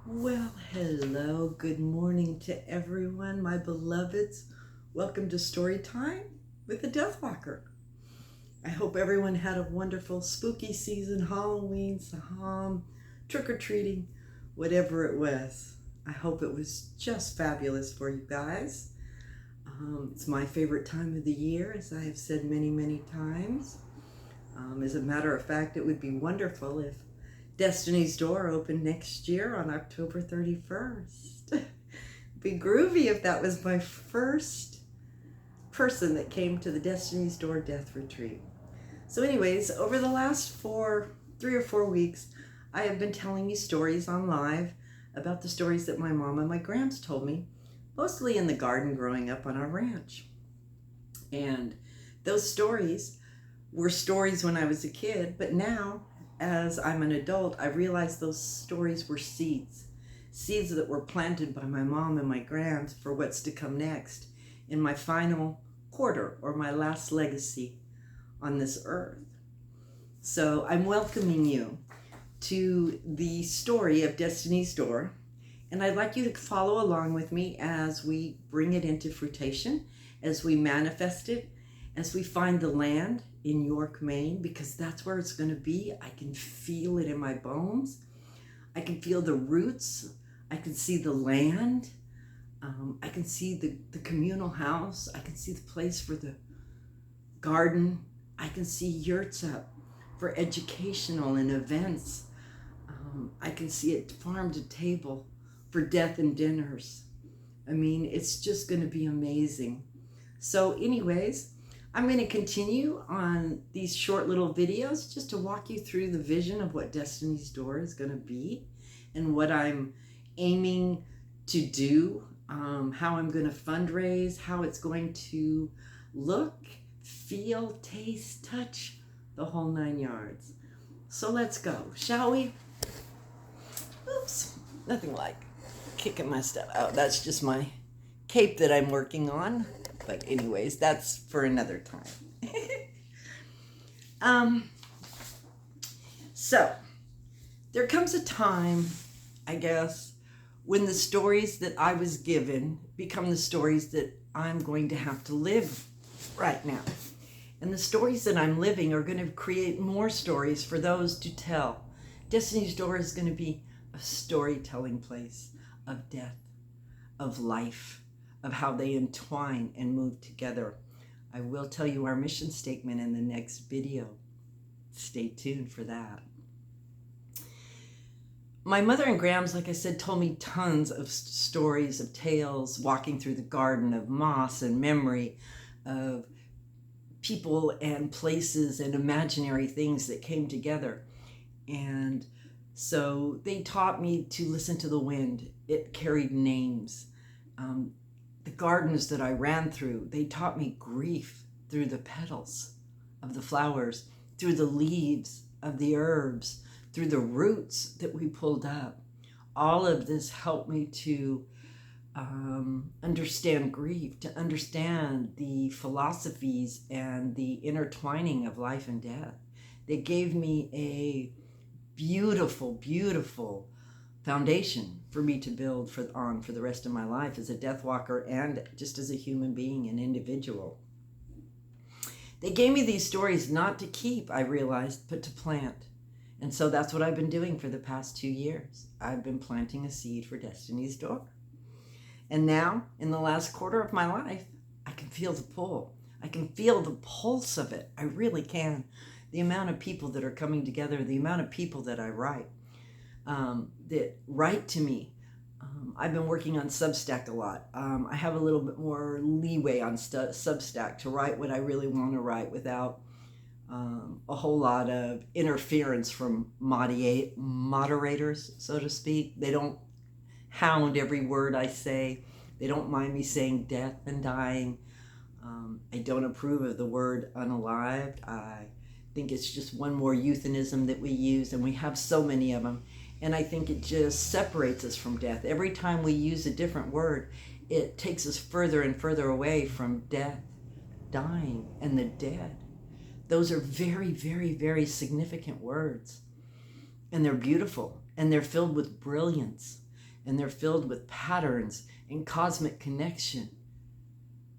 Well, hello, good morning to everyone, my beloveds. Welcome to Story Time with the Deathwalker. I hope everyone had a wonderful spooky season, Halloween, Saham, trick-or-treating, whatever it was. I hope it was just fabulous for you guys. It's my favorite time of the year, as I have said many, many times. As a matter of fact, it would be wonderful if Destiny's Door opened next year on October 31st. Be groovy if that was my first person that came to the Destiny's Door Death Retreat. So anyways, over the last 3 or 4 weeks, I have been telling you stories on live about the stories that my mom and my grams told me, mostly in the garden growing up on our ranch. And those stories were stories when I was a kid, but now, as I'm an adult, I realize those stories were seeds that were planted by my mom and my grams for what's to come next in my final quarter or my last legacy on this earth. So I'm welcoming you to the story of Destiny's Door, and I'd like you to follow along with me as we bring it into fruition, as we manifest it, as we find the land in York, Maine, because that's where it's going to be. I can feel it in my bones. I can feel the roots. I can see the land. I can see the communal house. I can see the place for the garden. I can see yurts up for educational and events. I can see it farm to table for death and dinners. I mean, it's just going to be amazing. So anyways, I'm going to continue on these short little videos just to walk you through the vision of what Destiny's Door is going to be and what I'm aiming to do, how I'm going to fundraise, how it's going to look, feel, taste, touch, the whole 9 yards. So let's go, shall we? Oops, nothing like kicking my stuff out. That's just my cape that I'm working on. But anyways, that's for another time. So there comes a time, I guess, when the stories that I was given become the stories that I'm going to have to live right now. And the stories that I'm living are going to create more stories for those to tell. Destiny's Door is going to be a storytelling place of death, of life, of how they entwine and move together. I will tell you our mission statement in the next video. Stay tuned for that. My mother and grams, like I said, told me tons of stories, of tales, walking through the garden, of moss and memory, of people and places and imaginary things that came together. And so they taught me to listen to the wind. It carried names. The gardens that I ran through, they taught me grief through the petals of the flowers, through the leaves of the herbs, through the roots that we pulled up. All of this helped me to understand grief, to understand the philosophies and the intertwining of life and death. They gave me a beautiful, beautiful foundation for me to build for the rest of my life as a death walker and just as a human being, an individual. They gave me these stories not to keep, I realized, but to plant. And so that's what I've been doing for the past 2 years. I've been planting a seed for Destiny's Door. And now, in the last quarter of my life, I can feel the pull. I can feel the pulse of it. I really can. The amount of people that are coming together, the amount of people that I write, that write to me. I've been working on Substack a lot. I have a little bit more leeway on Substack to write what I really want to write without a whole lot of interference from moderators, so to speak. They don't hound every word I say. They don't mind me saying death and dying. I don't approve of the word unalived. I think it's just one more euphemism that we use, and we have so many of them. And I think it just separates us from death. Every time we use a different word, it takes us further and further away from death, dying, and the dead. Those are very, very, very significant words. And they're beautiful. And they're filled with brilliance. and they're filled with patterns and cosmic connection,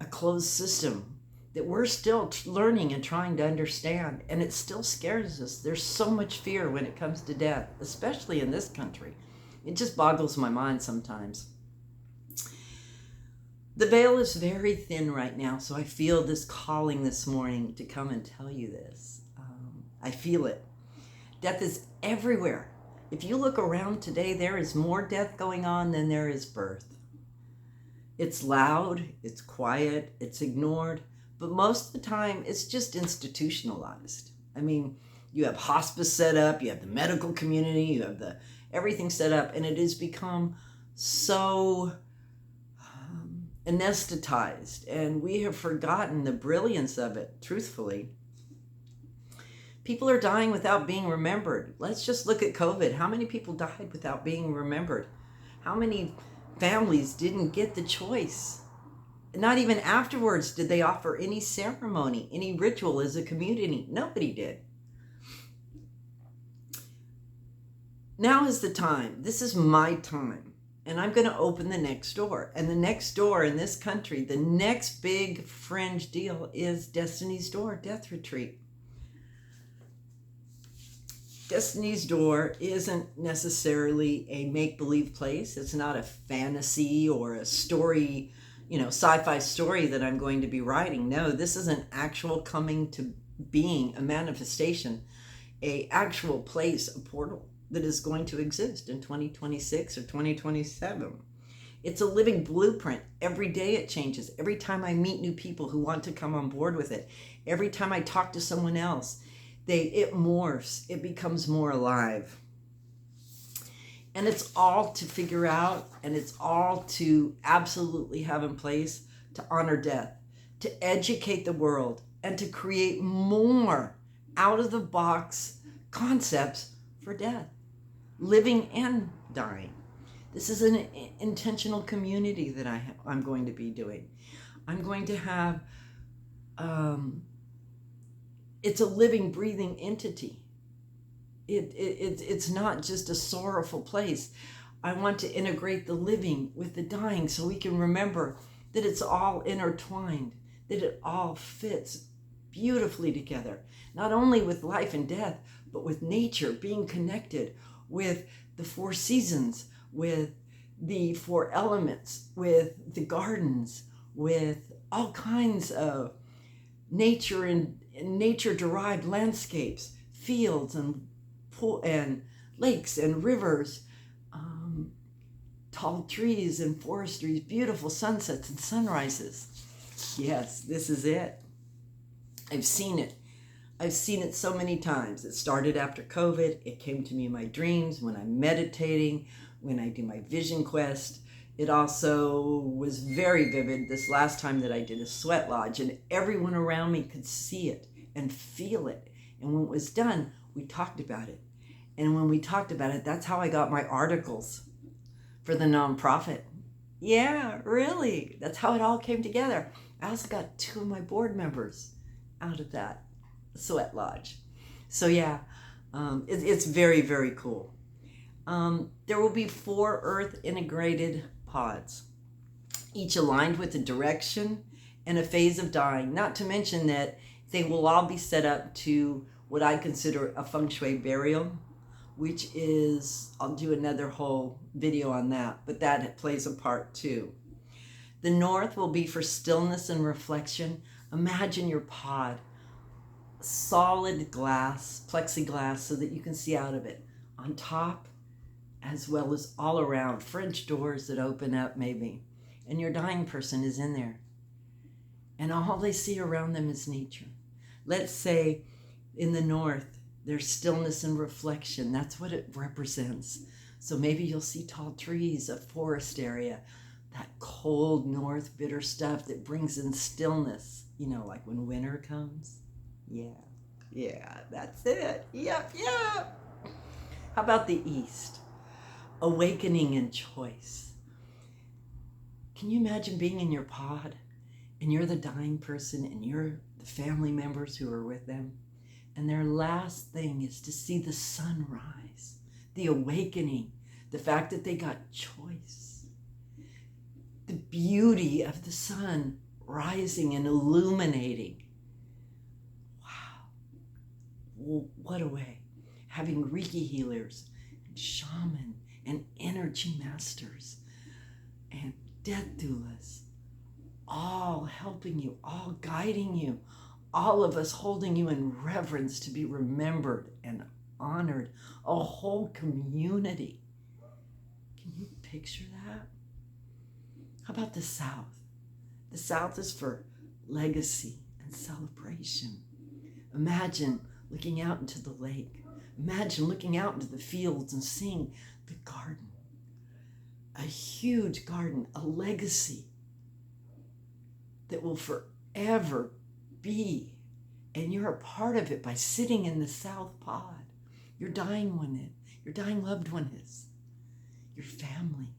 a closed system that we're still learning and trying to understand, and it still scares us. There's so much fear when it comes to death, especially in this country. It just boggles my mind sometimes. The veil is very thin right now, so I feel this calling this morning to come and tell you this. I feel it. Death is everywhere. If you look around today, there is more death going on than there is birth. It's loud, it's quiet, it's ignored, but most of the time it's just institutionalized. I mean, you have hospice set up, you have the medical community, you have everything set up, and it has become so anesthetized, and we have forgotten the brilliance of it, truthfully. People are dying without being remembered. Let's just look at COVID. How many people died without being remembered? How many families didn't get the choice? Not even afterwards did they offer any ceremony, any ritual as a community. Nobody did. Now is the time. This is my time. And I'm going to open the next door. And the next door in this country, the next big fringe deal is Destiny's Door, Death Retreat. Destiny's Door isn't necessarily a make-believe place. It's not a fantasy or a story, sci-fi story that I'm going to be writing. No, this is an actual coming to being, a manifestation, a actual place, a portal that is going to exist in 2026 or 2027. It's a living blueprint. Every day it changes. Every time I meet new people who want to come on board with it, every time I talk to someone else, it morphs, it becomes more alive. And it's all to figure out, and it's all to absolutely have in place to honor death, to educate the world, and to create more out-of-the-box concepts for death, living and dying. This is an intentional community that I'm going to be doing. I'm going to have... it's a living, breathing entity. It's not just a sorrowful place. I want to integrate the living with the dying so we can remember that it's all intertwined, that it all fits beautifully together, not only with life and death, but with nature, being connected with the four seasons, with the four elements, with the gardens, with all kinds of nature and nature-derived landscapes, fields and lakes and rivers, tall trees and forestries, beautiful sunsets and sunrises. Yes, this is it. I've seen it. I've seen it so many times. It started after COVID. It came to me in my dreams, when I'm meditating, when I do my vision quest. It also was very vivid this last time that I did a sweat lodge, and everyone around me could see it and feel it. And when it was done, we talked about it. And when we talked about it, that's how I got my articles for the nonprofit. Yeah, really. That's how it all came together. I also got 2 of my board members out of that sweat lodge. So yeah, it's very, very cool. There will be 4 earth integrated pods, each aligned with a direction and a phase of dying, not to mention that they will all be set up to what I consider a feng shui burial, which is, I'll do another whole video on that, but that plays a part too. The north will be for stillness and reflection. Imagine your pod, solid glass, plexiglass, so that you can see out of it. On top, as well as all around, French doors that open up maybe, and your dying person is in there. And all they see around them is nature. Let's say in the north, there's stillness and reflection. That's what it represents. So maybe you'll see tall trees, a forest area, that cold north bitter stuff that brings in stillness, like when winter comes. Yeah, that's it. Yep. How about the east? Awakening and choice. Can you imagine being in your pod and you're the dying person and you're the family members who are with them, and their last thing is to see the sunrise, the awakening, the fact that they got choice, the beauty of the sun rising and illuminating. Wow, what a way. Having Reiki healers and shaman and energy masters and death doulas, all helping you, all guiding you, all of us holding you in reverence to be remembered and honored, a whole community. Can you picture that? How about the South? The South is for legacy and celebration. Imagine looking out into the lake. Imagine looking out into the fields and seeing the garden. A huge garden, a legacy that will forever be. And you're a part of it by sitting in the South pod. Your dying one is, your dying loved one is, your family.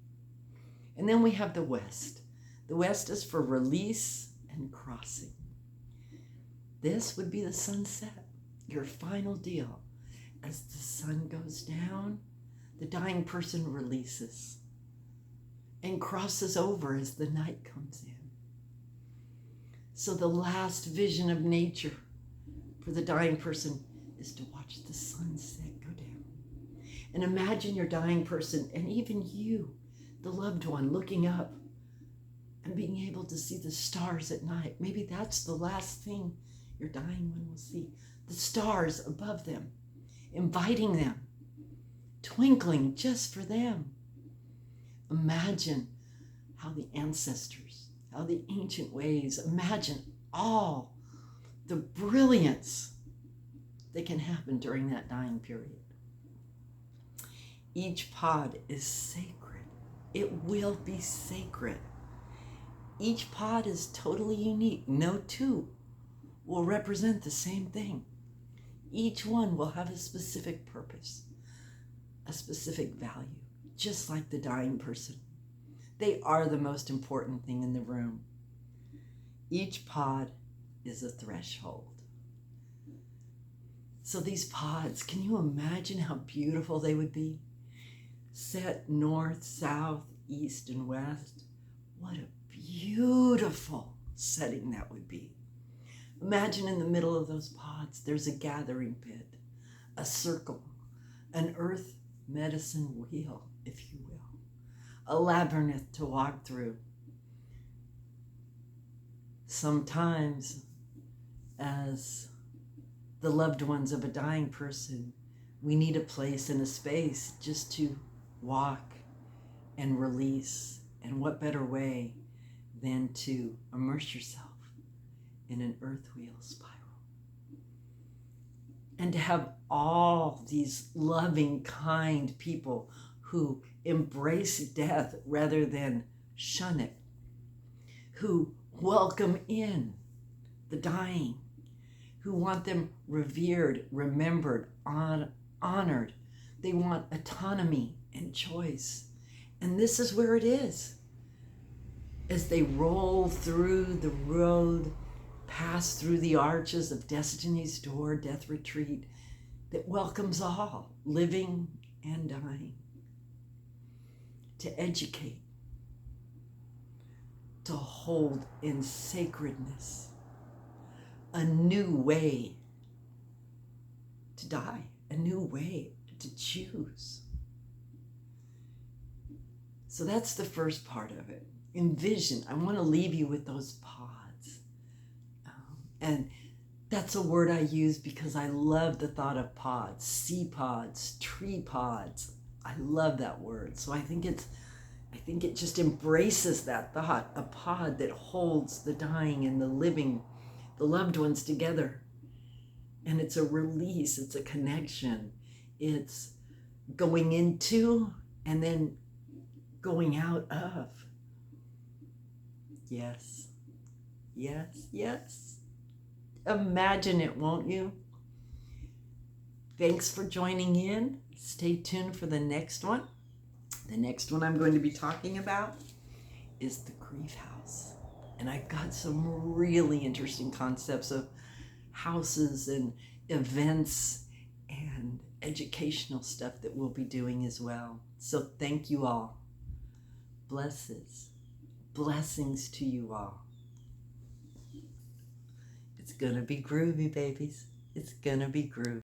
And then we have the West. The West is for release and crossing. This would be the sunset, your final deal. As the sun goes down, the dying person releases and crosses over as the night comes in. So the last vision of nature for the dying person is to watch the sunset go down. And imagine your dying person, and even you, the loved one, looking up and being able to see the stars at night. Maybe that's the last thing your dying one will see. The stars above them, inviting them, twinkling just for them. Imagine how the ancestors, how the ancient ways, imagine all the brilliance that can happen during that dying period. Each pod is sacred. It will be sacred. Each pod is totally unique. No two will represent the same thing. Each one will have a specific purpose, a specific value, just like the dying person. They are the most important thing in the room. Each pod is a threshold. So these pods, can you imagine how beautiful they would be? Set north, south, east, and west. What a beautiful setting that would be. Imagine in the middle of those pods, there's a gathering pit, a circle, an earth medicine wheel, if you will, a labyrinth to walk through. Sometimes, as the loved ones of a dying person, we need a place and a space just to walk and release. And what better way than to immerse yourself in an earth wheel spiral? And to have all these loving, kind people who embrace death rather than shun it, who welcome in the dying, who want them revered, remembered, honored. They want autonomy and choice. And this is where it is. As they roll through the road, pass through the arches of Destiny's Door, Death Retreat, that welcomes all, living and dying, to educate, to hold in sacredness a new way to die, a new way to choose. So that's the first part of it. Envision. I want to leave you with those pods. And that's a word I use because I love the thought of pods, sea pods, tree pods. I love that word. So I think it just embraces that thought, a pod that holds the dying and the living, the loved ones together. And it's a release, it's a connection. It's going into and then going out of. Yes, yes, yes. Imagine it, won't you? Thanks for joining in. Stay tuned for the next one. The next one I'm going to be talking about is the grief house. And I've got some really interesting concepts of houses and events and educational stuff that we'll be doing as well. So thank you all. Blessings to you all. It's gonna be groovy, babies. It's gonna be groovy.